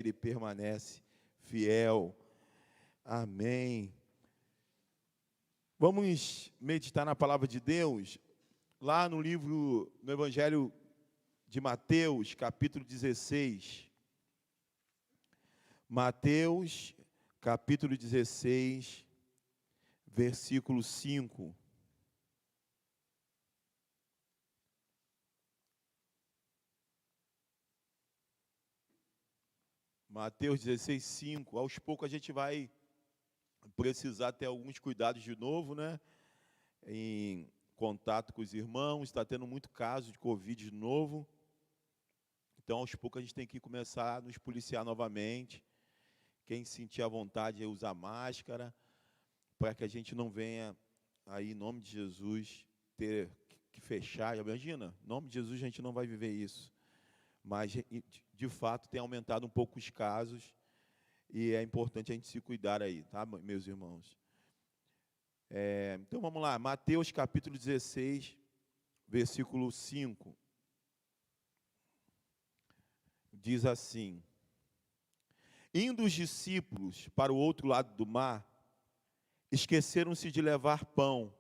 Ele permanece fiel. Amém. Vamos meditar na palavra de Deus, lá no Evangelho de Mateus, capítulo 16. Mateus, capítulo 16, versículo 5. Mateus 16, 5. Aos poucos a gente vai precisar ter alguns cuidados de novo, né? Em contato com os irmãos, está tendo muito caso de Covid de novo. Então, aos poucos a gente tem que começar a nos policiar novamente. Quem sentir a vontade de usar máscara, para que a gente não venha, aí, em nome de Jesus, ter que fechar. Imagina, em nome de Jesus a gente não vai viver isso. Mas, de fato, tem aumentado um pouco os casos e é importante a gente se cuidar aí, tá, meus irmãos? Então, vamos lá. Mateus, capítulo 16, versículo 5. Diz assim: Indo os discípulos para o outro lado do mar, esqueceram-se de levar pão.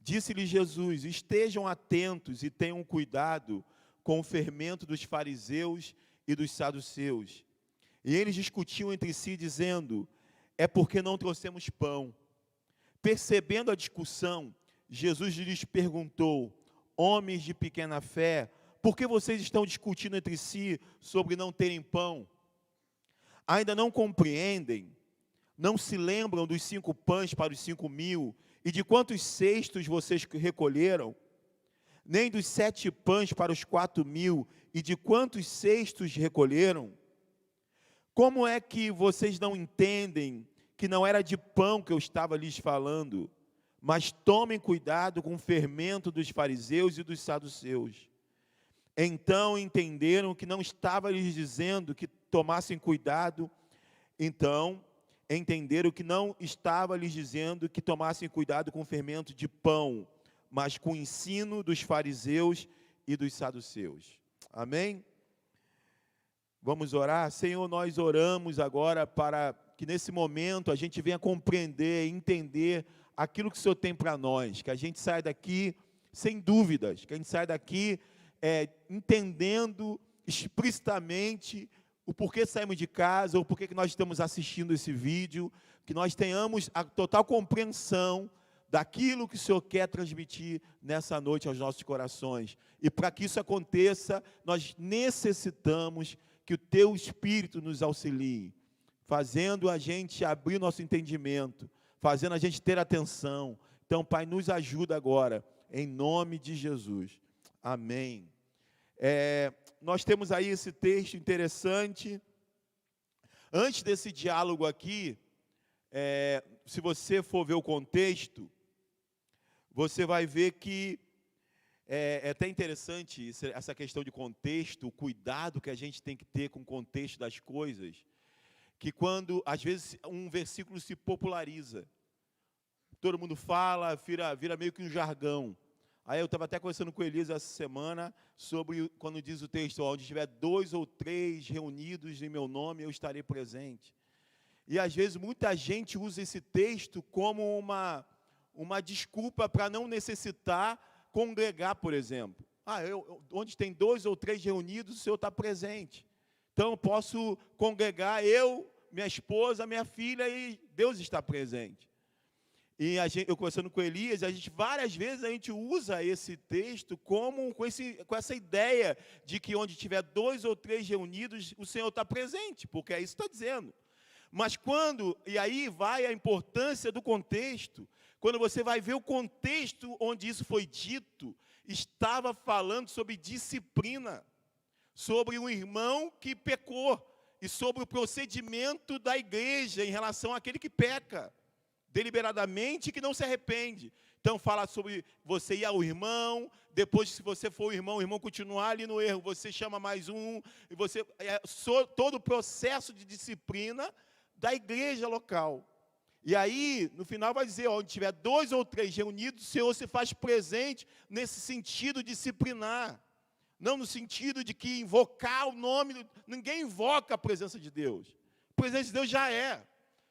Disse-lhe Jesus: Estejam atentos e tenham cuidado com o fermento dos fariseus e dos saduceus. E eles discutiam entre si, dizendo: É porque não trouxemos pão. Percebendo a discussão, Jesus lhes perguntou: Homens de pequena fé, por que vocês estão discutindo entre si sobre não terem pão? Ainda não compreendem? Não se lembram dos 5 pães para os 5.000 e de quantos cestos vocês recolheram? Nem dos 7 pães para os 4.000 e de quantos cestos recolheram? Como é que vocês não entendem que não era de pão que eu estava lhes falando? Mas tomem cuidado com o fermento dos fariseus e dos saduceus. Então entenderam que não estava lhes dizendo que tomassem cuidado. Então entenderam que não estava lhes dizendo que tomassem cuidado com o fermento de pão, mas com o ensino dos fariseus e dos saduceus. Amém? Vamos orar? Senhor, nós oramos agora para que nesse momento a gente venha compreender, entender aquilo que o Senhor tem para nós, que a gente saia daqui sem dúvidas, que a gente saia daqui entendendo explicitamente o porquê saímos de casa, o porquê que nós estamos assistindo esse vídeo, que nós tenhamos a total compreensão daquilo que o Senhor quer transmitir nessa noite aos nossos corações. E para que isso aconteça, nós necessitamos que o Teu Espírito nos auxilie, fazendo a gente abrir nosso entendimento, fazendo a gente ter atenção. Então, Pai, nos ajuda agora, em nome de Jesus. Amém. Nós temos aí esse texto interessante. Antes desse diálogo aqui, se você for ver o contexto, você vai ver que é até interessante essa questão de contexto, o cuidado que a gente tem que ter com o contexto das coisas, que quando, às vezes, um versículo se populariza, todo mundo fala, vira meio que um jargão. Aí eu estava até conversando com o Elisa essa semana sobre quando diz o texto: onde tiver 2 ou 3 reunidos em meu nome, eu estarei presente. E às vezes muita gente usa esse texto como uma desculpa para não necessitar congregar, por exemplo. Onde tem 2 ou 3 reunidos, o Senhor está presente. Então eu posso congregar, eu, minha esposa, minha filha, e Deus está presente. E eu conversando com Elias, várias vezes a gente usa esse texto com essa ideia de que onde tiver 2 ou 3 reunidos, o Senhor está presente, porque é isso que está dizendo. Mas e aí vai a importância do contexto, quando você vai ver o contexto onde isso foi dito, estava falando sobre disciplina, sobre um irmão que pecou, e sobre o procedimento da igreja em relação àquele que peca deliberadamente e que não se arrepende. Então fala sobre você ir ao irmão, depois se você for o irmão continuar ali no erro, você chama mais um, e você todo o processo de disciplina da igreja local. E aí, no final vai dizer, onde tiver 2 ou 3 reunidos, o Senhor se faz presente nesse sentido disciplinar, Não no sentido de que invocar o nome, ninguém invoca a presença de Deus. A presença de Deus já é.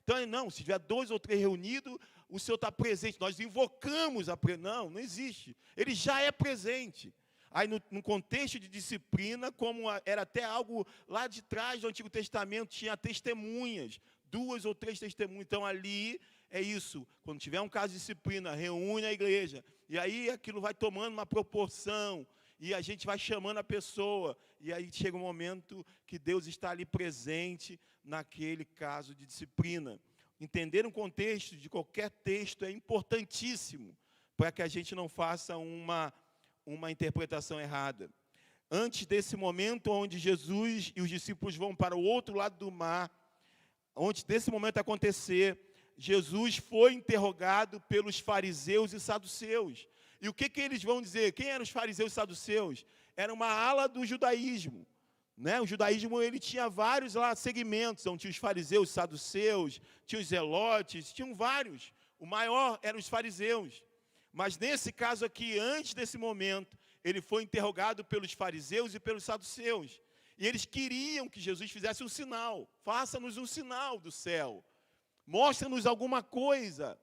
Então, não, se tiver 2 ou 3 reunidos, o Senhor está presente. Nós invocamos a presença. Não existe. Ele já é presente. Aí, no contexto de disciplina, como era até algo lá de trás do Antigo Testamento, tinha testemunhas, 2 ou 3 testemunhas. Então, ali é isso. Quando tiver um caso de disciplina, reúne a igreja. E aí, aquilo vai tomando uma proporção. E a gente vai chamando a pessoa. E aí, chega um momento que Deus está ali presente naquele caso de disciplina. Entender o contexto de qualquer texto é importantíssimo para que a gente não faça uma interpretação errada. Antes desse momento onde Jesus e os discípulos vão para o outro lado do mar, antes desse momento acontecer, Jesus foi interrogado pelos fariseus e saduceus. E o que eles vão dizer? Quem eram os fariseus e saduceus? Era uma ala do judaísmo. O judaísmo ele tinha vários lá segmentos, então tinha os fariseus, os saduceus, tinha os zelotes, tinham vários. O maior eram os fariseus. Mas nesse caso aqui, antes desse momento, ele foi interrogado pelos fariseus e pelos saduceus. E eles queriam que Jesus fizesse um sinal. Faça-nos um sinal do céu. Mostra-nos alguma coisa.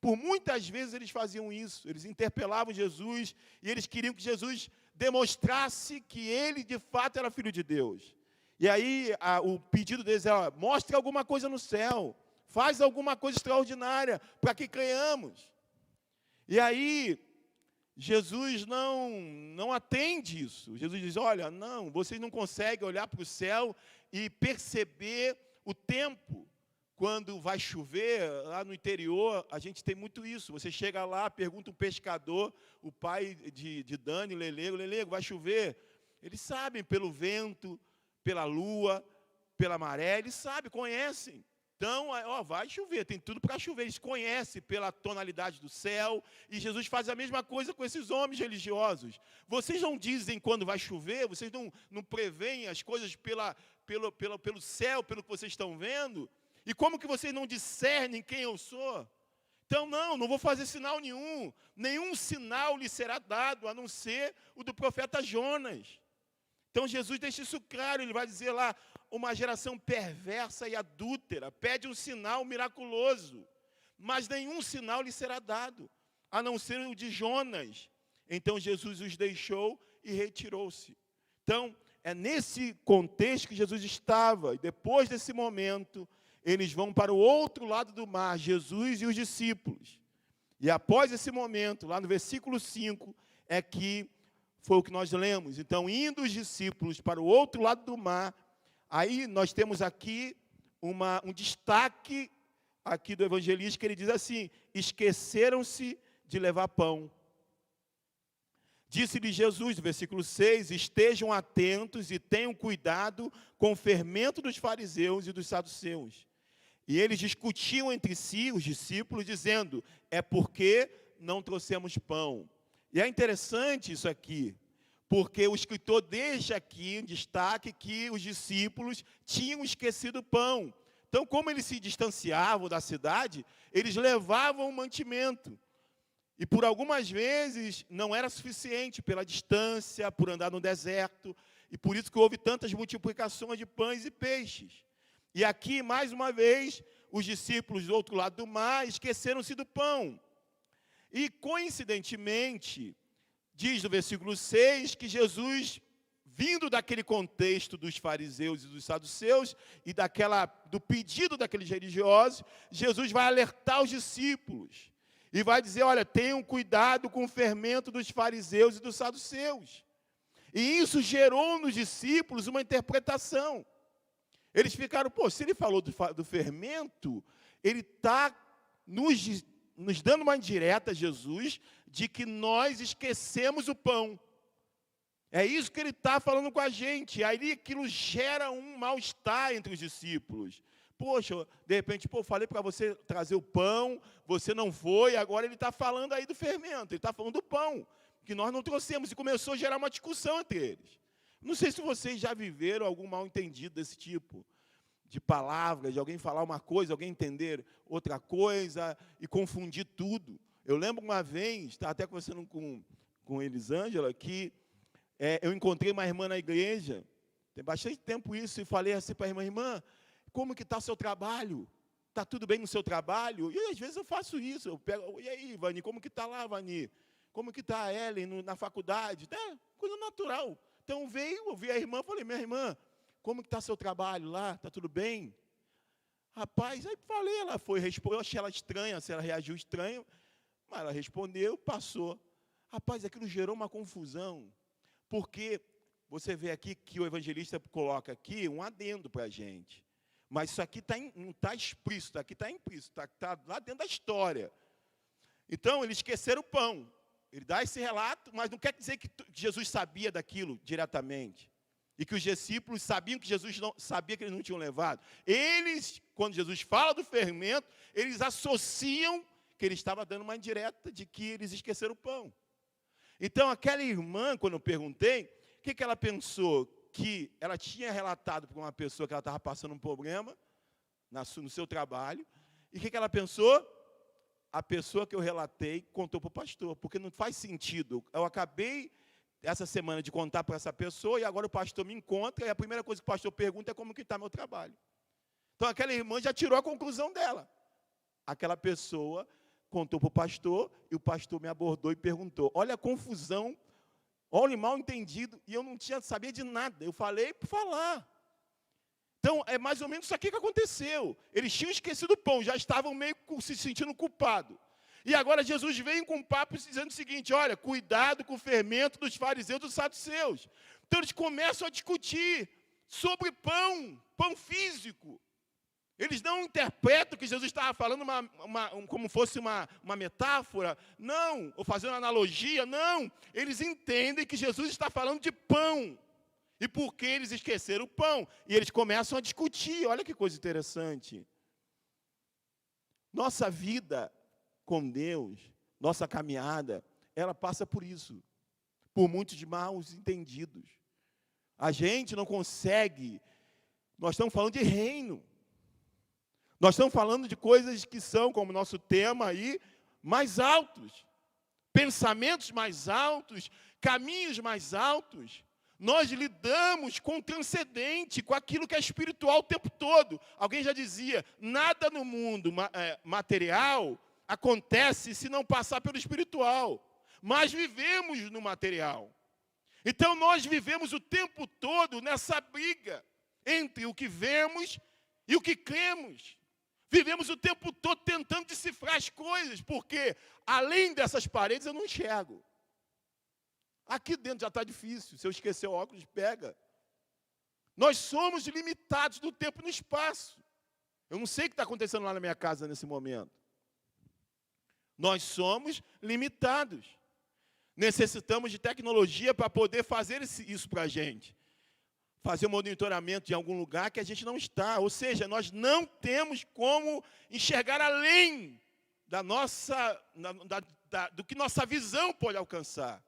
Por muitas vezes eles faziam isso. Eles interpelavam Jesus e eles queriam que Jesus demonstrasse que ele de fato era filho de Deus. E aí o pedido deles era: mostre alguma coisa no céu. Faz alguma coisa extraordinária para que creiamos. E aí, Jesus não atende isso. Jesus diz: olha, não, vocês não conseguem olhar para o céu e perceber o tempo. Quando vai chover, lá no interior, a gente tem muito isso. Você chega lá, pergunta um pescador, o pai de Dani, Lelego, vai chover? Eles sabem pelo vento, pela lua, pela maré, eles sabem, conhecem. Então, vai chover, tem tudo para chover. Eles conhecem pela tonalidade do céu. E Jesus faz a mesma coisa com esses homens religiosos. Vocês não dizem quando vai chover, vocês não preveem as coisas pelo céu, pelo que vocês estão vendo? E como que vocês não discernem quem eu sou? Então, não vou fazer sinal nenhum. Nenhum sinal lhe será dado, a não ser o do profeta Jonas. Então, Jesus deixa isso claro. Ele vai dizer lá: uma geração perversa e adúltera pede um sinal miraculoso, mas nenhum sinal lhe será dado, a não ser o de Jonas. Então, Jesus os deixou e retirou-se. Então, é nesse contexto que Jesus estava. E depois desse momento, eles vão para o outro lado do mar, Jesus e os discípulos. E após esse momento, lá no versículo 5, é que foi o que nós lemos. Então, indo os discípulos para o outro lado do mar, aí nós temos aqui um destaque aqui do evangelista, que ele diz assim: esqueceram-se de levar pão. Disse-lhe Jesus, no versículo 6, estejam atentos e tenham cuidado com o fermento dos fariseus e dos saduceus. E eles discutiam entre si, os discípulos, dizendo: é porque não trouxemos pão. E é interessante isso aqui, porque o escritor deixa aqui em destaque que os discípulos tinham esquecido o pão. Então, como eles se distanciavam da cidade, eles levavam o mantimento. E por algumas vezes não era suficiente pela distância, por andar no deserto, e por isso que houve tantas multiplicações de pães e peixes. E aqui, mais uma vez, os discípulos do outro lado do mar esqueceram-se do pão. E, coincidentemente, diz no versículo 6 que Jesus, vindo daquele contexto dos fariseus e dos saduceus, e do pedido daqueles religiosos, Jesus vai alertar os discípulos. E vai dizer: olha, tenham cuidado com o fermento dos fariseus e dos saduceus. E isso gerou nos discípulos uma interpretação. Eles ficaram: se ele falou do fermento, ele está nos dando uma indireta, Jesus, de que nós esquecemos o pão. É isso que ele está falando com a gente. Aí aquilo gera um mal-estar entre os discípulos. Poxa, de repente, falei para você trazer o pão, você não foi, agora ele está falando aí do fermento, ele está falando do pão, que nós não trouxemos, e começou a gerar uma discussão entre eles. Não sei se vocês já viveram algum mal-entendido desse tipo, de palavras, de alguém falar uma coisa, alguém entender outra coisa, e confundir tudo. Eu lembro uma vez, estava até conversando com Elisângela, que eu encontrei uma irmã na igreja, tem bastante tempo isso, e falei assim para a irmã: irmã, como que está o seu trabalho? Está tudo bem no seu trabalho? E às vezes eu faço isso, eu pego: e aí, Vani, como que está lá, Vani? Como que está a Ellen na faculdade? Coisa natural. Então eu vi a irmã, falei: minha irmã, como que está seu trabalho lá? Está tudo bem? Rapaz, aí falei, ela foi responder, eu achei ela estranha, se ela reagiu estranho, mas ela respondeu, passou. Rapaz, aquilo gerou uma confusão, porque você vê aqui que o evangelista coloca aqui um adendo para a gente. Mas isso aqui não está explícito, aqui está implícito, está lá dentro da história. Então, eles esqueceram o pão. Ele dá esse relato, mas não quer dizer que Jesus sabia daquilo diretamente. E que os discípulos sabiam que Jesus não sabia que eles não tinham levado. Eles, quando Jesus fala do fermento, eles associam que ele estava dando uma indireta de que eles esqueceram o pão. Então, aquela irmã, quando eu perguntei, o que ela pensou? Que ela tinha relatado para uma pessoa que ela estava passando um problema no seu trabalho. E o que ela pensou? A pessoa que eu relatei contou para o pastor, porque não faz sentido. Eu acabei essa semana de contar para essa pessoa, e agora o pastor me encontra, e a primeira coisa que o pastor pergunta é como que está meu trabalho. Então, aquela irmã já tirou a conclusão dela. Aquela pessoa contou para o pastor, e o pastor me abordou e perguntou. Olha a confusão, olha o mal entendido, e eu não sabia de nada. Eu falei por falar. Então, é mais ou menos isso aqui que aconteceu. Eles tinham esquecido o pão, já estavam meio se sentindo culpados. E agora Jesus veio com um papo dizendo o seguinte: olha, cuidado com o fermento dos fariseus e dos saduceus. Então eles começam a discutir sobre pão físico. Eles não interpretam que Jesus estava falando como fosse uma metáfora, não, ou fazendo uma analogia, não. Eles entendem que Jesus está falando de pão. E por que eles esqueceram o pão? E eles começam a discutir, olha que coisa interessante. Nossa vida com Deus, nossa caminhada, ela passa por isso, por muitos maus entendidos. A gente não consegue, nós estamos falando de reino, nós estamos falando de coisas que são, como nosso tema aí, mais altos, pensamentos mais altos, caminhos mais altos. Nós lidamos com o transcendente, com aquilo que é espiritual o tempo todo. Alguém já dizia, nada no mundo material acontece se não passar pelo espiritual. Mas vivemos no material. Então nós vivemos o tempo todo nessa briga entre o que vemos e o que cremos. Vivemos o tempo todo tentando decifrar as coisas, porque além dessas paredes eu não enxergo. Aqui dentro já está difícil, se eu esquecer o óculos, pega. Nós somos limitados no tempo e no espaço. Eu não sei o que está acontecendo lá na minha casa nesse momento. Nós somos limitados. Necessitamos de tecnologia para poder fazer isso para a gente. Fazer um monitoramento em algum lugar que a gente não está. Ou seja, nós não temos como enxergar além do que nossa visão pode alcançar.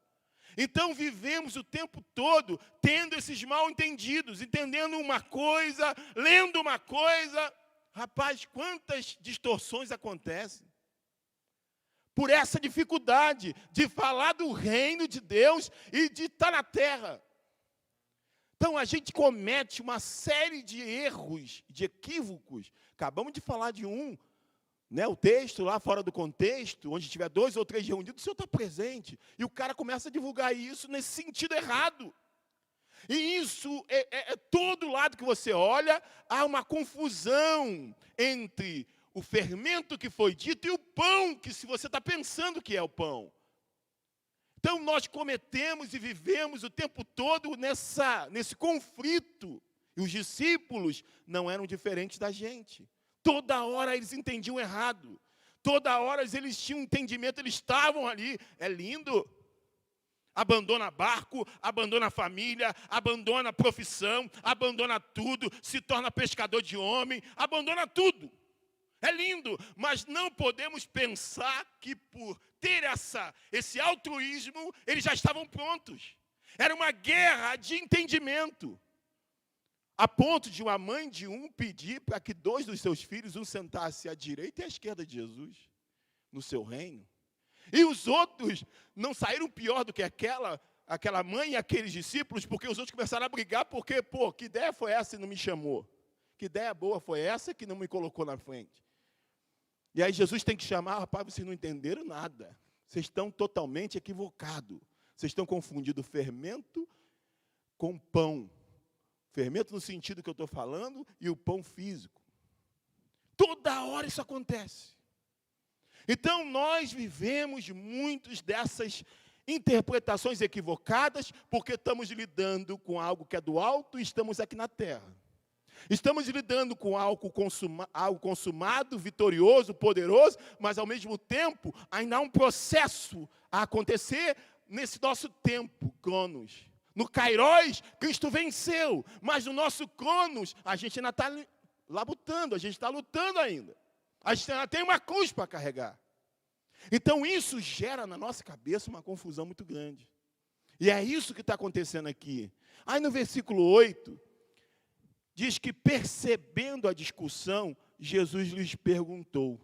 Então, vivemos o tempo todo tendo esses mal entendidos, entendendo uma coisa, lendo uma coisa. Rapaz, quantas distorções acontecem? Por essa dificuldade de falar do reino de Deus e de estar na terra. Então, a gente comete uma série de erros, de equívocos. Acabamos de falar de um, né, o texto lá fora do contexto, onde tiver 2 ou 3 reunidos, o Senhor está presente. E o cara começa a divulgar isso nesse sentido errado. E isso, todo lado que você olha, há uma confusão entre o fermento que foi dito e o pão, que se você está pensando que é o pão. Então, nós cometemos e vivemos o tempo todo nesse conflito. E os discípulos não eram diferentes da gente. Toda hora eles entendiam errado. Toda hora eles tinham entendimento, eles estavam ali. É lindo. Abandona barco, abandona a família, abandona a profissão, abandona tudo, se torna pescador de homem, abandona tudo. É lindo, mas não podemos pensar que por ter esse altruísmo, eles já estavam prontos. Era uma guerra de entendimento. A ponto de uma mãe de um pedir para que 2 dos seus filhos, um sentasse à direita e à esquerda de Jesus, no seu reino. E os outros não saíram pior do que aquela aquela mãe e aqueles discípulos, porque os outros começaram a brigar, porque, que ideia foi essa e não me chamou? Que ideia boa foi essa que não me colocou na frente? E aí Jesus tem que chamar, rapaz, vocês não entenderam nada. Vocês estão totalmente equivocados. Vocês estão confundindo fermento com pão. Fermento no sentido que eu estou falando e o pão físico. Toda hora isso acontece. Então, nós vivemos de muitas dessas interpretações equivocadas, porque estamos lidando com algo que é do alto e estamos aqui na terra. Estamos lidando com algo consumado, vitorioso, poderoso, mas, ao mesmo tempo, ainda há um processo a acontecer nesse nosso tempo, Cronos. No Kairos, Cristo venceu, mas no nosso Cronos, a gente ainda está labutando, a gente está lutando ainda. A gente ainda tem uma cruz para carregar. Então, isso gera na nossa cabeça uma confusão muito grande. E é isso que está acontecendo aqui. Aí no versículo 8, diz que, percebendo a discussão, Jesus lhes perguntou: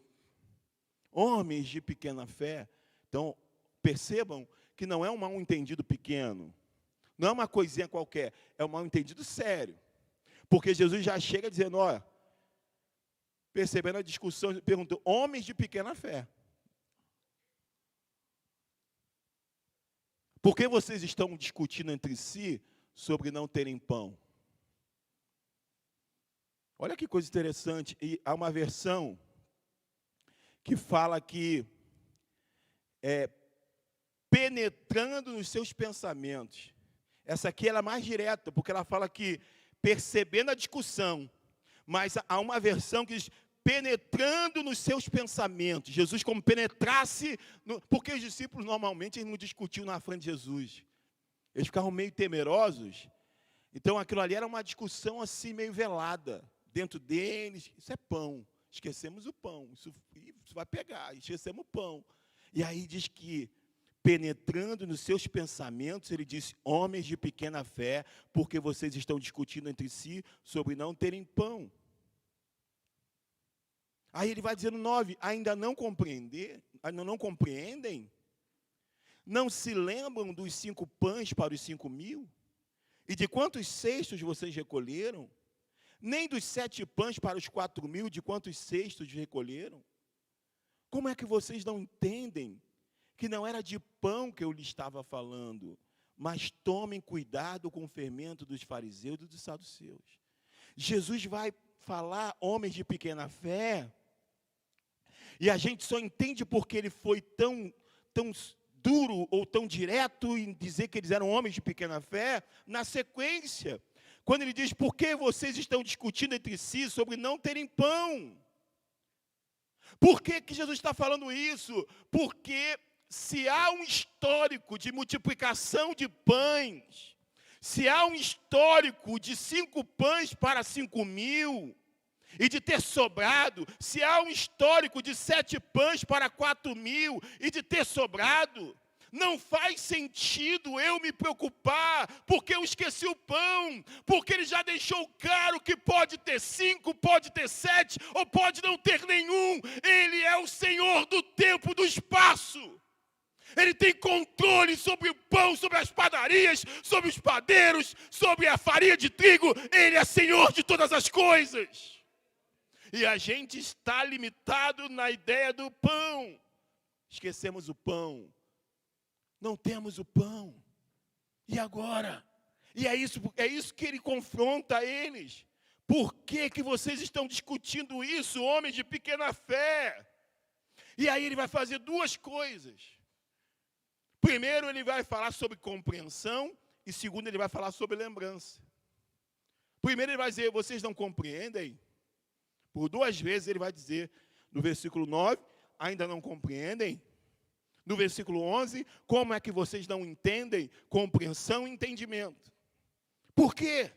homens de pequena fé. Então, percebam que não é um mal-entendido pequeno. Não é uma coisinha qualquer, é um mal-entendido sério. Porque Jesus já chega dizendo, olha, percebendo a discussão, ele perguntou: homens de pequena fé. Por que vocês estão discutindo entre si sobre não terem pão? Olha que coisa interessante. E há uma versão que fala que penetrando nos seus pensamentos. Essa aqui ela é mais direta, porque ela fala que percebendo a discussão. Mas há uma versão que diz penetrando nos seus pensamentos. Jesus como penetrasse, porque os discípulos normalmente eles não discutiam na frente de Jesus. Eles ficavam meio temerosos. Então aquilo ali era uma discussão assim meio velada. Dentro deles, isso é pão. Esquecemos o pão. Isso vai pegar, esquecemos o pão. E aí diz que penetrando nos seus pensamentos, ele disse: homens de pequena fé, porque vocês estão discutindo entre si sobre não terem pão. Aí ele vai dizer no 9, ainda não compreendem? Não se lembram dos 5 pães para os 5.000? E de quantos cestos vocês recolheram? Nem dos 7 pães para os 4.000, de quantos cestos recolheram? Como é que vocês não entendem que não era de pão que eu lhe estava falando? Mas tomem cuidado com o fermento dos fariseus e dos saduceus. Jesus vai falar, homens de pequena fé, e a gente só entende porque ele foi tão duro ou tão direto em dizer que eles eram homens de pequena fé, na sequência, quando ele diz: por que vocês estão discutindo entre si sobre não terem pão? Por que Jesus está falando isso? Porque se há um histórico de multiplicação de pães, se há um histórico de 5 pães para 5.000, e de ter sobrado, se há um histórico de 7 pães para 4.000 e de ter sobrado, não faz sentido eu me preocupar, porque eu esqueci o pão, porque ele já deixou claro que pode ter 5, pode ter 7, ou pode não ter nenhum. Ele é o Senhor do tempo, do espaço. Ele tem controle sobre o pão, sobre as padarias, sobre os padeiros, sobre a farinha de trigo. Ele é Senhor de todas as coisas. E a gente está limitado na ideia do pão. Esquecemos o pão. Não temos o pão. E agora? E é isso que ele confronta eles. Por que vocês estão discutindo isso, homens de pequena fé? E aí ele vai fazer 2 coisas. Primeiro, ele vai falar sobre compreensão. E segundo, ele vai falar sobre lembrança. Primeiro, ele vai dizer: vocês não compreendem? Por 2 vezes ele vai dizer, no versículo 9, ainda não compreendem? No versículo 11, como é que vocês não entendem? Compreensão e entendimento. Por quê?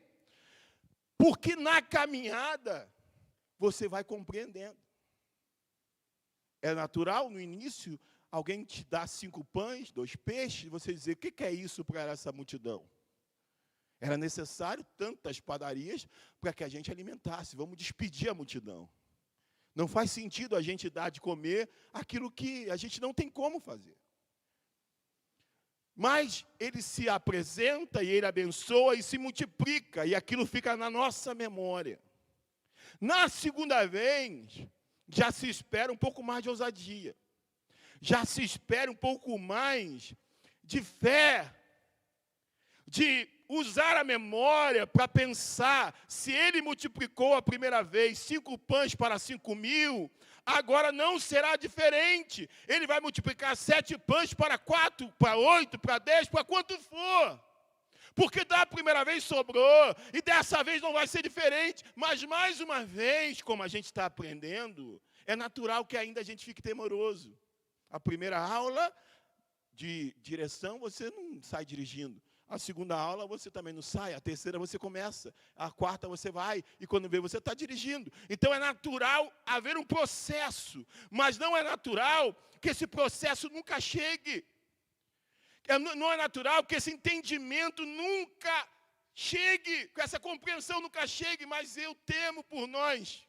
Porque na caminhada, você vai compreendendo. É natural, no início, alguém te dá 5 pães, 2 peixes, você dizer: o que é isso para essa multidão? Era necessário tantas padarias para que a gente alimentasse. Vamos despedir a multidão. Não faz sentido a gente dar de comer aquilo que a gente não tem como fazer. Mas ele se apresenta e ele abençoa e se multiplica, e aquilo fica na nossa memória. Na segunda vez, já se espera um pouco mais de ousadia. Já se espera um pouco mais de fé, de usar a memória para pensar, se ele multiplicou a primeira vez 5 pães para 5.000, agora não será diferente. Ele vai multiplicar 7 pães para 4, para 8, para 10, para quanto for. Porque da primeira vez sobrou, e dessa vez não vai ser diferente. Mas mais uma vez, como a gente está aprendendo, é natural que ainda a gente fique temoroso. A primeira aula de direção, você não sai dirigindo. A segunda aula você também não sai, a terceira você começa, a quarta você vai, e quando vê você está dirigindo. Então é natural haver um processo, mas não é natural que esse processo nunca chegue. Não é natural que esse entendimento nunca chegue, que essa compreensão nunca chegue, mas eu temo por nós.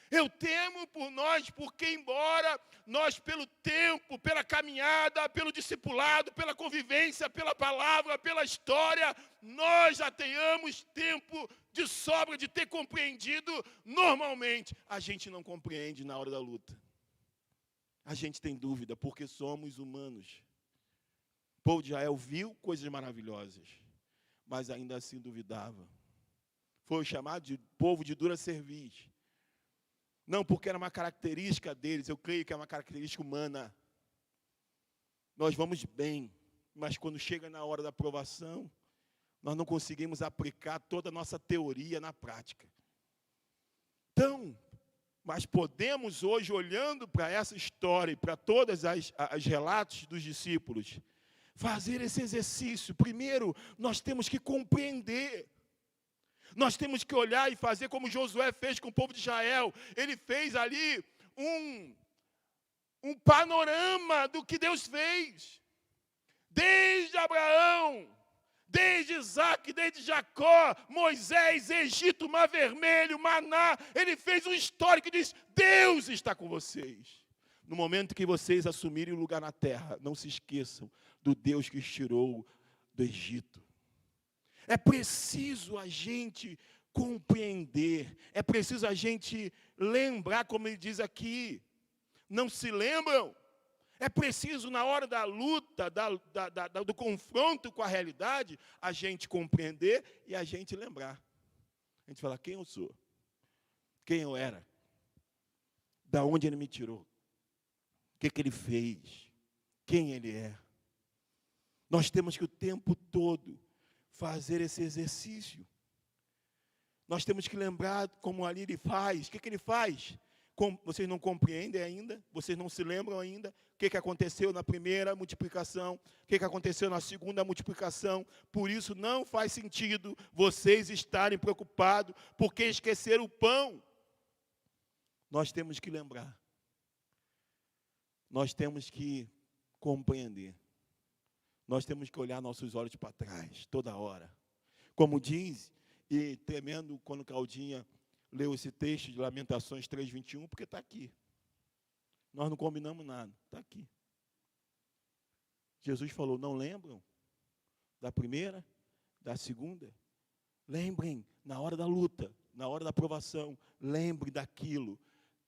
Eu temo por nós, porque embora nós pelo tempo, pela caminhada, pelo discipulado, pela convivência, pela palavra, pela história, nós já tenhamos tempo de sobra de ter compreendido, normalmente a gente não compreende na hora da luta. A gente tem dúvida, porque somos humanos. O povo de Israel viu coisas maravilhosas, mas ainda assim duvidava. Foi chamado de povo de dura cerviz. Não porque era uma característica deles, eu creio que é uma característica humana. Nós vamos bem, mas quando chega na hora da aprovação, nós não conseguimos aplicar toda a nossa teoria na prática. Então, mas podemos hoje, olhando para essa história e para todos os relatos dos discípulos, fazer esse exercício. Primeiro, nós temos que compreender. Nós temos que olhar e fazer como Josué fez com o povo de Israel. Ele fez ali um panorama do que Deus fez. Desde Abraão, desde Isaac, desde Jacó, Moisés, Egito, Mar Vermelho, Maná. Ele fez um histórico e disse, Deus está com vocês. No momento que vocês assumirem o lugar na terra, não se esqueçam do Deus que os tirou do Egito. É preciso a gente compreender, é preciso a gente lembrar, como ele diz aqui. Não se lembram? É preciso, na hora da luta, do confronto com a realidade, a gente compreender e a gente lembrar. A gente fala, quem eu sou? Quem eu era? Da onde ele me tirou? O que ele fez? Quem ele é? Nós temos que o tempo todo fazer esse exercício. Nós temos que lembrar como ali ele faz. O que ele faz? Vocês não compreendem ainda? Vocês não se lembram ainda? O que aconteceu na primeira multiplicação? O que aconteceu na segunda multiplicação? Por isso não faz sentido vocês estarem preocupados porque esqueceram o pão. Nós temos que lembrar. Nós temos que compreender. Nós temos que olhar nossos olhos para trás, toda hora. Como diz, e tremendo quando Claudinha leu esse texto de Lamentações 3:21, porque está aqui. Nós não combinamos nada, está aqui. Jesus falou, não lembram da primeira, da segunda? Lembrem, na hora da luta, na hora da provação, lembre daquilo.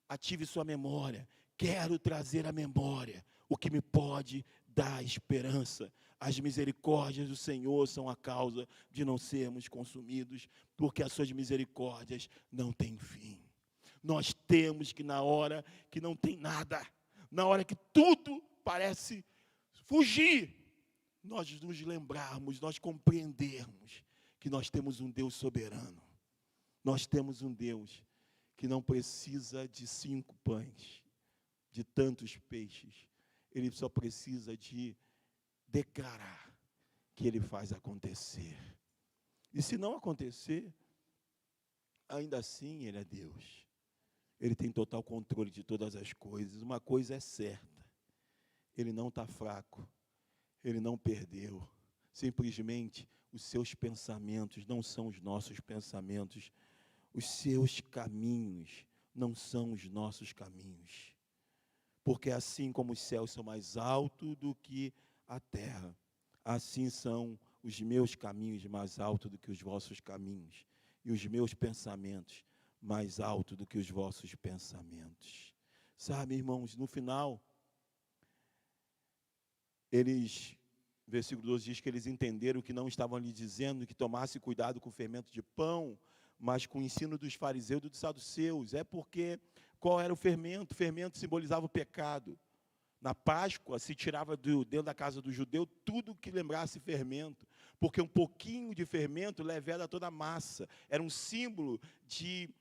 Ative sua memória. Quero trazer à memória o que me pode dar esperança. As misericórdias do Senhor são a causa de não sermos consumidos, porque as suas misericórdias não têm fim. Nós temos que, na hora que não tem nada, na hora que tudo parece fugir, nós nos lembrarmos, nós compreendermos que nós temos um Deus soberano. Nós temos um Deus que não precisa de 5 pães, de tantos peixes. Ele só precisa de declarar que ele faz acontecer. E se não acontecer, ainda assim ele é Deus. Ele tem total controle de todas as coisas. Uma coisa é certa, ele não está fraco, ele não perdeu. Simplesmente os seus pensamentos não são os nossos pensamentos. Os seus caminhos não são os nossos caminhos. Porque assim como os céus são mais altos do que a terra, assim são os meus caminhos mais altos do que os vossos caminhos, e os meus pensamentos mais altos do que os vossos pensamentos. Sabe, irmãos, no final, versículo 12 diz que eles entenderam que não estavam lhe dizendo que tomasse cuidado com o fermento de pão, mas com o ensino dos fariseus e dos saduceus. É porque, qual era o fermento? O fermento simbolizava o pecado. Na Páscoa, se tirava dentro da casa do judeu tudo que lembrasse fermento, porque um pouquinho de fermento leveda toda a massa. Era um símbolo de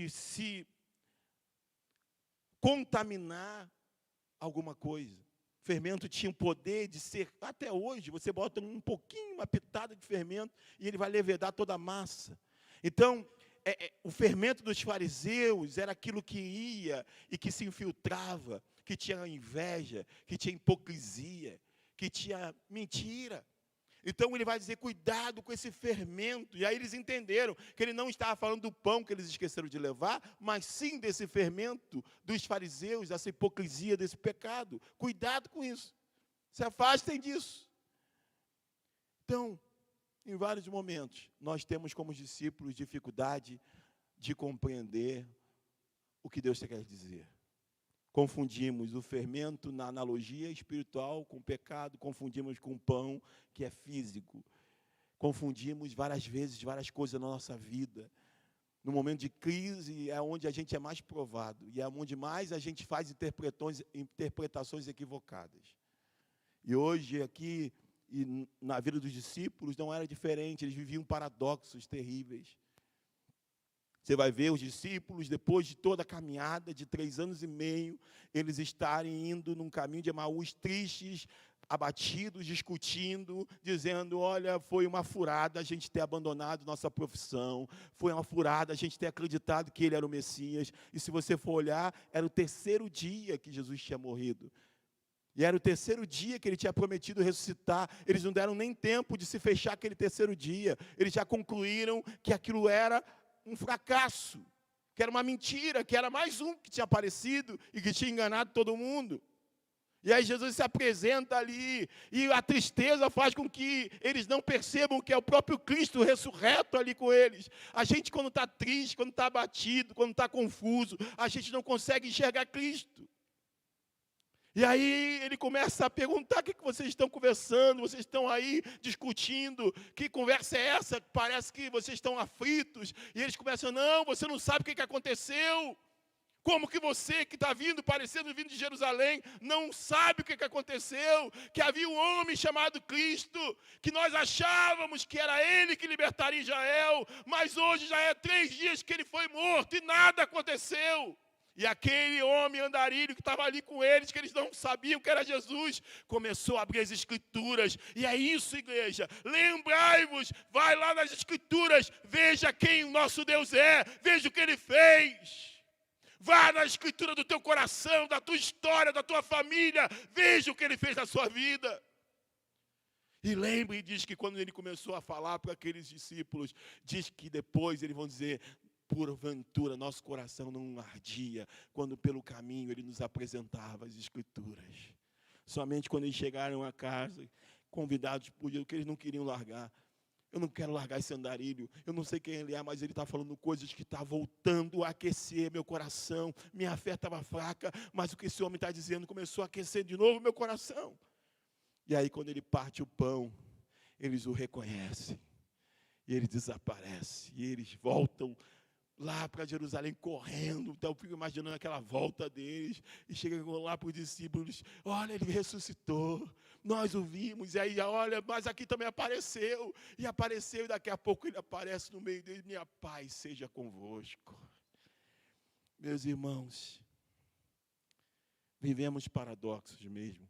se contaminar alguma coisa. O fermento tinha o poder de ser, até hoje, você bota um pouquinho, uma pitada de fermento, e ele vai levedar toda a massa. Então, o fermento dos fariseus era aquilo que ia e que se infiltrava, que tinha inveja, que tinha hipocrisia, que tinha mentira. Então ele vai dizer, cuidado com esse fermento. E aí eles entenderam que ele não estava falando do pão que eles esqueceram de levar, mas sim desse fermento dos fariseus, dessa hipocrisia, desse pecado. Cuidado com isso. Se afastem disso. Então, em vários momentos, nós temos como discípulos dificuldade de compreender o que Deus quer dizer. Confundimos o fermento na analogia espiritual com o pecado, confundimos com o pão que é físico. Confundimos várias vezes, várias coisas na nossa vida. No momento de crise é onde a gente é mais provado e é onde mais a gente faz interpretações equivocadas. E hoje aqui, e na vida dos discípulos, não era diferente, eles viviam paradoxos terríveis. Você vai ver os discípulos, depois de toda a caminhada de 3 anos e meio, eles estarem indo num caminho de Emaús, tristes, abatidos, discutindo, dizendo, olha, foi uma furada a gente ter abandonado nossa profissão, foi uma furada a gente ter acreditado que ele era o Messias, e se você for olhar, era o 3º dia que Jesus tinha morrido. E era o 3º dia que ele tinha prometido ressuscitar. Eles não deram nem tempo de se fechar aquele 3º dia. Eles já concluíram que aquilo era um fracasso, que era uma mentira, que era mais um que tinha aparecido e que tinha enganado todo mundo. E aí Jesus se apresenta ali, e a tristeza faz com que eles não percebam que é o próprio Cristo ressurreto ali com eles. A gente, quando está triste, quando está abatido, quando está confuso, a gente não consegue enxergar Cristo. E aí ele começa a perguntar, o que vocês estão conversando, vocês estão aí discutindo, que conversa é essa? Parece que vocês estão aflitos. E eles começam, não, você não sabe o que aconteceu. Como que você que está vindo, parecendo vindo de Jerusalém, não sabe o que aconteceu? Que havia um homem chamado Cristo, que nós achávamos que era ele que libertaria Israel, mas hoje já é 3 dias que ele foi morto e nada aconteceu. E aquele homem andarilho que estava ali com eles, que eles não sabiam que era Jesus, começou a abrir as Escrituras. E é isso, igreja. Lembrai-vos, vai lá nas Escrituras, veja quem o nosso Deus é, veja o que ele fez. Vá na Escritura do teu coração, da tua história, da tua família, veja o que ele fez na sua vida. E lembre, diz que quando ele começou a falar para aqueles discípulos, diz que depois eles vão dizer, porventura, nosso coração não ardia, quando pelo caminho ele nos apresentava as Escrituras. Somente quando eles chegaram a casa, convidados por Deus, que eles não queriam largar. Eu não quero largar esse andarilho, eu não sei quem ele é, mas ele está falando coisas que está voltando a aquecer meu coração. Minha fé estava fraca, mas o que esse homem está dizendo começou a aquecer de novo meu coração. E aí quando ele parte o pão, eles o reconhecem, e ele desaparece, e eles voltam lá para Jerusalém correndo. Então eu fico imaginando aquela volta deles, e chegam lá para os discípulos, olha, ele ressuscitou, nós o vimos, e aí, olha, mas aqui também apareceu, e daqui a pouco ele aparece no meio deles, minha paz seja convosco. Meus irmãos, vivemos paradoxos mesmo,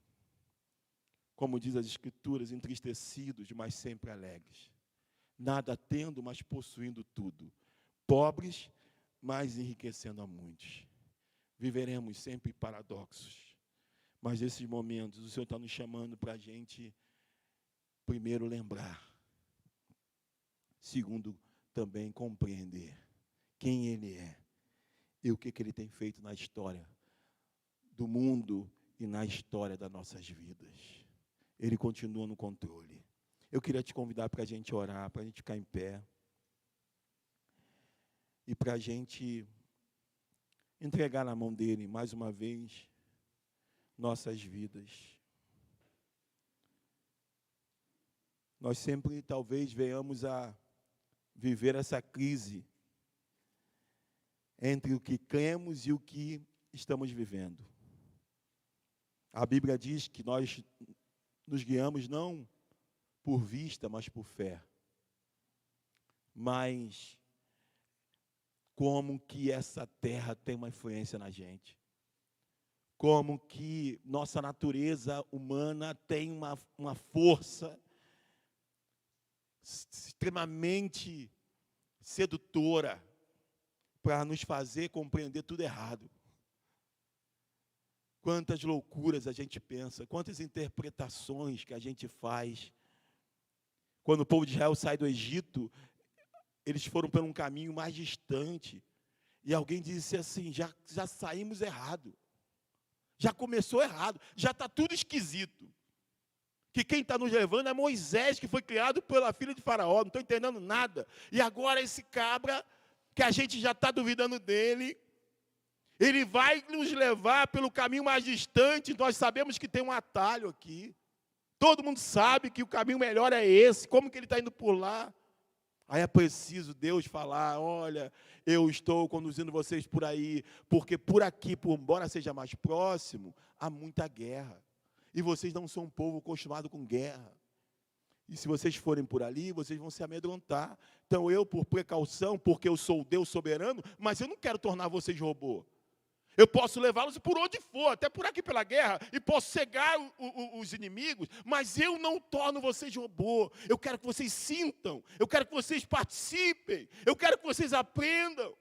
como diz as Escrituras, entristecidos, mas sempre alegres, nada tendo, mas possuindo tudo, pobres, mas enriquecendo a muitos. Viveremos sempre paradoxos. Mas nesses momentos, o Senhor está nos chamando para a gente, primeiro, lembrar. Segundo, também compreender quem Ele é e o que Ele tem feito na história do mundo e na história das nossas vidas. Ele continua no controle. Eu queria te convidar para a gente orar, para a gente ficar em pé. E para a gente entregar na mão dele, mais uma vez, nossas vidas. Nós sempre, talvez, venhamos a viver essa crise entre o que cremos e o que estamos vivendo. A Bíblia diz que nós nos guiamos não por vista, mas por fé. Mas como que essa terra tem uma influência na gente? Como que nossa natureza humana tem uma força extremamente sedutora para nos fazer compreender tudo errado. Quantas loucuras a gente pensa, quantas interpretações que a gente faz. Quando o povo de Israel sai do Egito, eles foram por um caminho mais distante. E alguém disse assim, já saímos errado. Já começou errado, já está tudo esquisito. Que quem está nos levando é Moisés, que foi criado pela filha de Faraó, não estou entendendo nada. E agora esse cabra, que a gente já está duvidando dele, ele vai nos levar pelo caminho mais distante. Nós sabemos que tem um atalho aqui. Todo mundo sabe que o caminho melhor é esse. Como que ele está indo por lá? Aí é preciso Deus falar, olha, eu estou conduzindo vocês por aí, porque por aqui, por embora seja mais próximo, há muita guerra. E vocês não são um povo acostumado com guerra. E se vocês forem por ali, vocês vão se amedrontar. Então eu, por precaução, porque eu sou o Deus soberano, mas eu não quero tornar vocês robô. Eu posso levá-los por onde for, até por aqui pela guerra, e posso cegar os inimigos, mas eu não torno vocês robô. Eu quero que vocês sintam, eu quero que vocês participem, eu quero que vocês aprendam.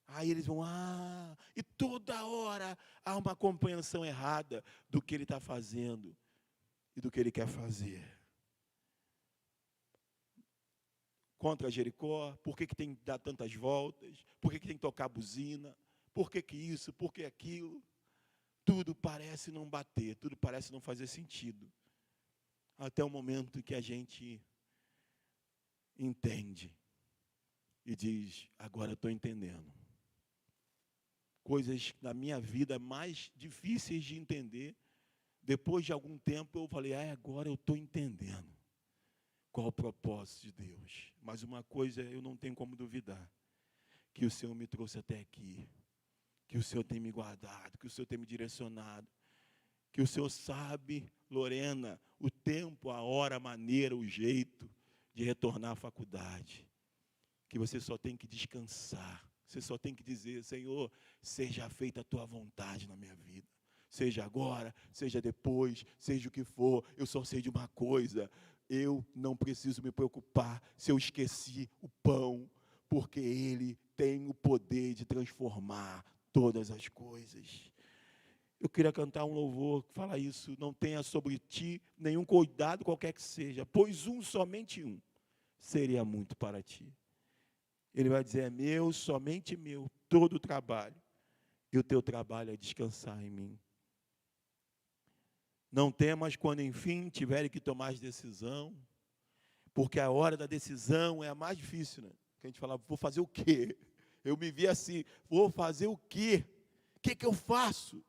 Aí eles vão, e toda hora há uma compreensão errada do que ele está fazendo e do que ele quer fazer. Contra Jericó, por que tem que dar tantas voltas? Por que tem que tocar buzina? Por que isso? Por que aquilo? Tudo parece não bater, tudo parece não fazer sentido. Até o momento que a gente entende e diz, agora eu estou entendendo. Coisas na minha vida mais difíceis de entender. Depois de algum tempo eu falei, agora eu estou entendendo qual o propósito de Deus. Mas uma coisa eu não tenho como duvidar, que o Senhor me trouxe até aqui, que o Senhor tem me guardado, que o Senhor tem me direcionado, que o Senhor sabe, Lorena, o tempo, a hora, a maneira, o jeito de retornar à faculdade, que você só tem que descansar, você só tem que dizer, Senhor, seja feita a tua vontade na minha vida, seja agora, seja depois, seja o que for, eu só sei de uma coisa, eu não preciso me preocupar se eu esqueci o pão, porque Ele tem o poder de transformar todas as coisas. Eu queria cantar um louvor que fala isso, não tenha sobre ti nenhum cuidado qualquer que seja, pois somente um, seria muito para ti. Ele vai dizer, é meu, somente meu, todo o trabalho, e o teu trabalho é descansar em mim. Não temas quando, enfim, tiverem que tomar decisão, porque a hora da decisão é a mais difícil, né? Que a gente fala, vou fazer o quê? Eu me vi assim, vou fazer o quê? O que eu faço?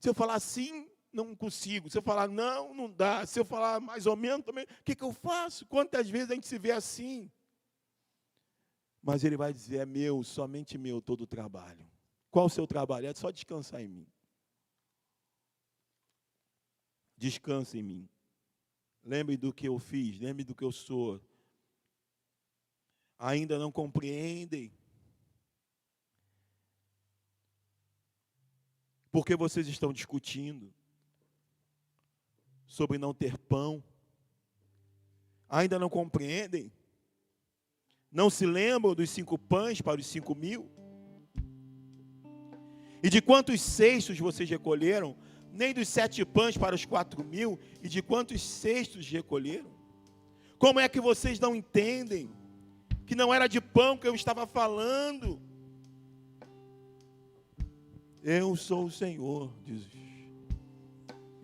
Se eu falar sim, não consigo. Se eu falar não, não dá. Se eu falar mais ou menos também, o que eu faço? Quantas vezes a gente se vê assim? Mas ele vai dizer, é meu, somente meu, todo o trabalho. Qual o seu trabalho? É só descansar em mim. Descansa em mim. Lembre do que eu fiz, lembre do que eu sou. Ainda não compreendem? Porque vocês estão discutindo sobre não ter pão? Ainda não compreendem? Não se lembram dos 5 pães para os 5.000? E de quantos cestos vocês recolheram? Nem dos 7 pães para os 4.000? E de quantos cestos recolheram? Como é que vocês não entendem que não era de pão que eu estava falando? Eu sou o Senhor, diz.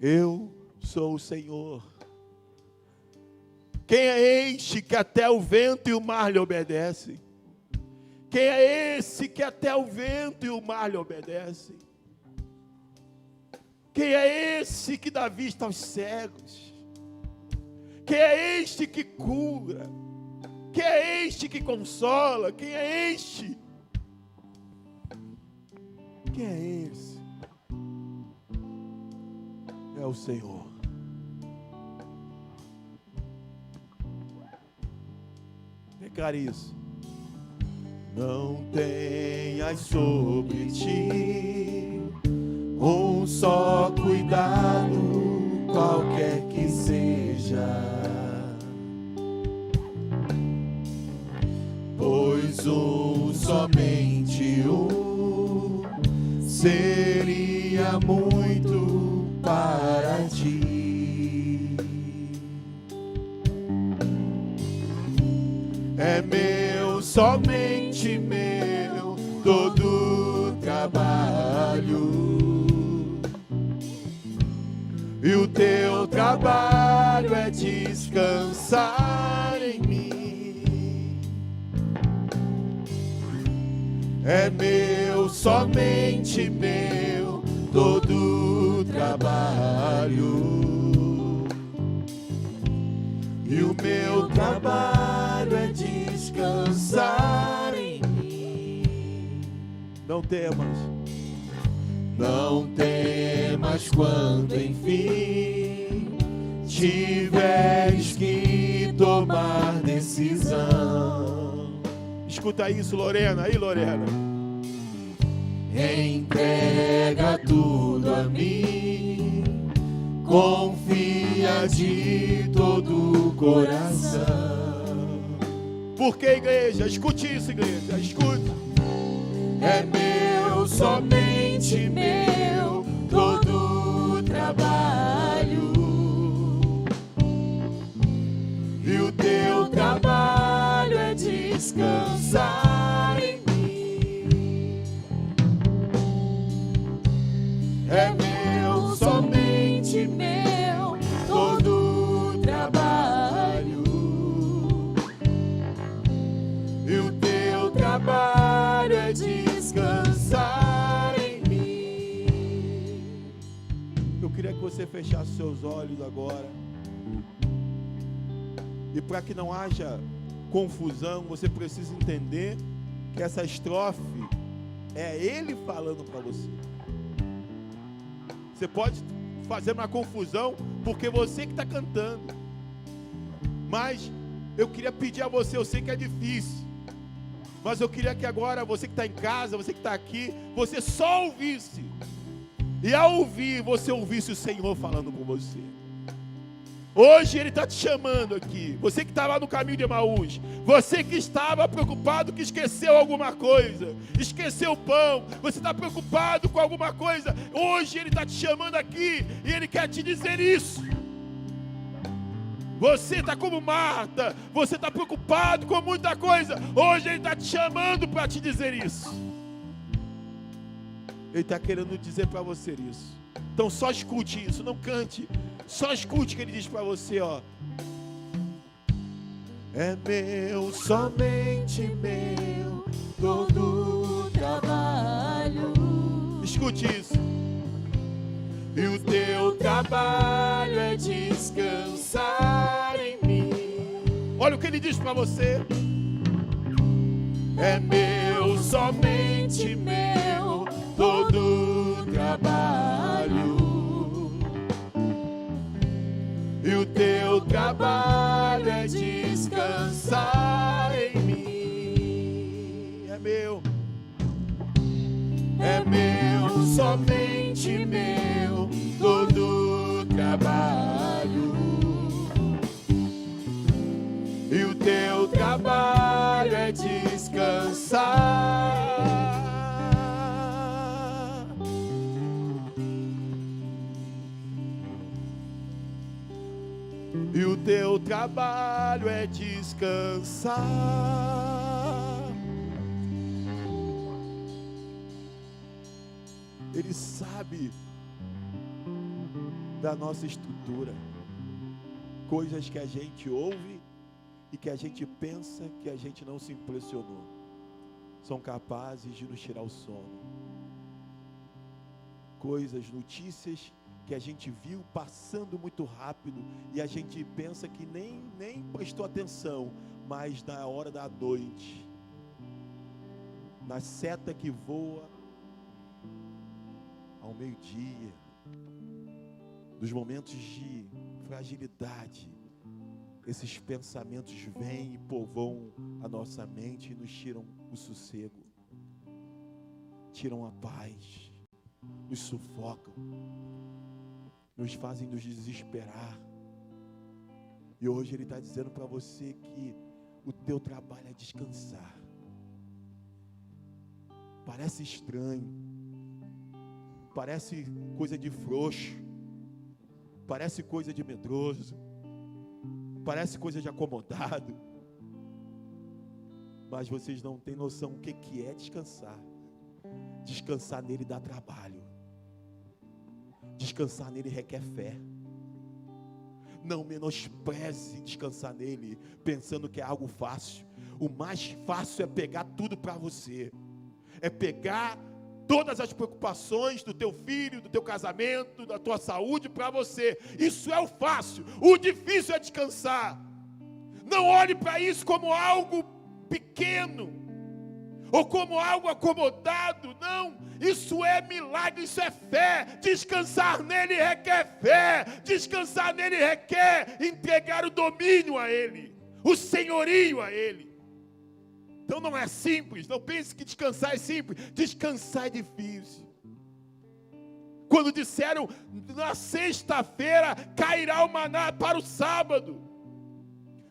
Eu Sou o Senhor. Quem é este que até o vento e o mar lhe obedecem? Quem é esse que até o vento e o mar lhe obedecem? Quem é esse que dá vista aos cegos? Quem é este que cura? Quem é este que consola? Quem é este? Quem é esse? É o Senhor. Declare isso. Não tenhas sobre ti um só cuidado, qualquer que seja, pois somente seria muito para ti. É meu, somente meu, todo trabalho. E o teu trabalho é descansar em mim. É meu, somente meu, todo trabalho. E o meu trabalho é descansar em mim. Não temas. Não temas quando enfim tiveres que tomar decisão. Escuta isso, Lorena. Aí, Lorena. Entrega tudo a mim, confia de todo o coração. Por que, igreja? Escute isso, igreja. Escute. É meu, somente meu, todo trabalho. E o teu trabalho é descansar em mim. É meu, somente meu, todo trabalho. E o teu trabalho é descansar em mim. Eu queria que você fechasse seus olhos agora. E para que não haja confusão, você precisa entender que essa estrofe é Ele falando para você. Você pode fazer uma confusão porque você que está cantando. Mas eu queria pedir a você, eu sei que é difícil, mas eu queria que agora você que está em casa, você que está aqui, você só ouvisse. E ao ouvir, você ouvisse o Senhor falando com você. Hoje Ele está te chamando aqui. Você que está lá no caminho de Emaús, você que estava preocupado que esqueceu alguma coisa, esqueceu o pão, você está preocupado com alguma coisa, hoje Ele está te chamando aqui e Ele quer te dizer isso. Você está como Marta, você está preocupado com muita coisa, hoje Ele está te chamando para te dizer isso. Ele está querendo dizer para você isso. Então só escute isso, não cante. Só escute o que Ele diz para você, ó. É meu, somente meu, todo trabalho. Escute isso. E o teu trabalho é descansar em mim. Olha o que Ele diz para você. É meu, somente meu, todo trabalho. E o teu trabalho é descansar em mim. É meu, somente meu, todo trabalho. E o teu trabalho é descansar. E o teu trabalho é descansar. Ele sabe da nossa estrutura. Coisas que a gente ouve e que a gente pensa que a gente não se impressionou, são capazes de nos tirar o sono. Coisas, notícias que a gente viu passando muito rápido e a gente pensa que nem prestou atenção, mas na hora da noite, na seta que voa ao meio-dia, nos momentos de fragilidade, esses pensamentos vêm e povoam a nossa mente e nos tiram o sossego, tiram a paz, nos sufocam, nos fazem nos desesperar. E hoje Ele está dizendo para você que o teu trabalho é descansar. Parece estranho, parece coisa de frouxo, parece coisa de medroso, parece coisa de acomodado, mas vocês não têm noção o que é descansar. Descansar nele dá trabalho, descansar nele requer fé. Não menospreze descansar nele pensando que é algo fácil. O mais fácil é pegar tudo para você, é pegar todas as preocupações do teu filho, do teu casamento, da tua saúde para você. Isso é o fácil. O difícil é descansar. Não olhe para isso como algo pequeno ou como algo acomodado. Não, isso é milagre, isso é fé. Descansar nele requer fé. Descansar nele requer entregar o domínio a ele, o senhorio a ele. Então não é simples, não pense que descansar é simples. Descansar é difícil. Quando disseram, na sexta-feira cairá o maná para o sábado,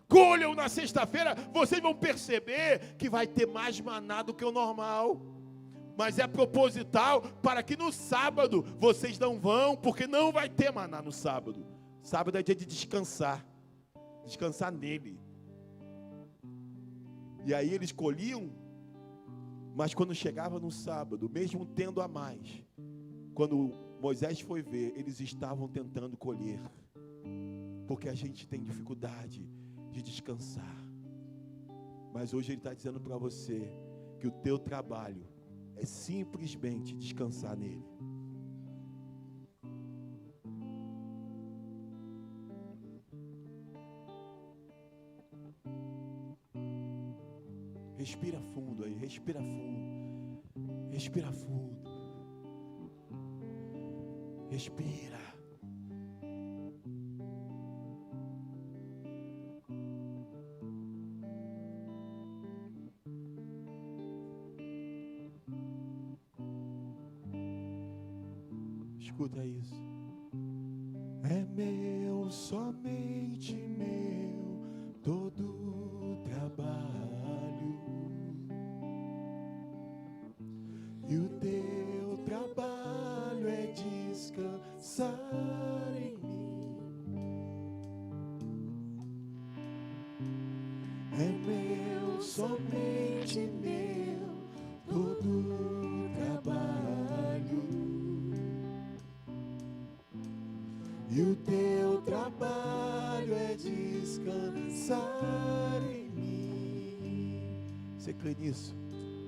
colham na sexta-feira, vocês vão perceber que vai ter mais maná do que o normal. Mas é proposital para que no sábado vocês não vão, porque não vai ter maná no sábado. Sábado é dia de descansar, descansar nele. E aí eles colhiam, mas quando chegava no sábado, mesmo tendo a mais, quando Moisés foi ver, eles estavam tentando colher, porque a gente tem dificuldade de descansar. Mas hoje ele está dizendo para você que o teu trabalho é simplesmente descansar nele. Respira fundo aí, respira fundo. Respira fundo. Respira. Escuta isso. É meu, somente meu, todo o trabalho. E o teu trabalho é descansar em mim. É meu, somente meu, todo o trabalho. E o teu trabalho é descansar em mim. Você crê nisso?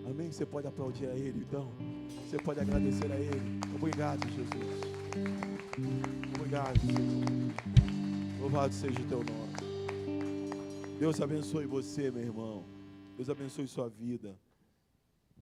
Amém? Você pode aplaudir a Ele, então. Você pode agradecer a Ele. Obrigado, Jesus. Obrigado, Jesus. Louvado seja o teu nome. Deus abençoe você, meu irmão. Deus abençoe sua vida.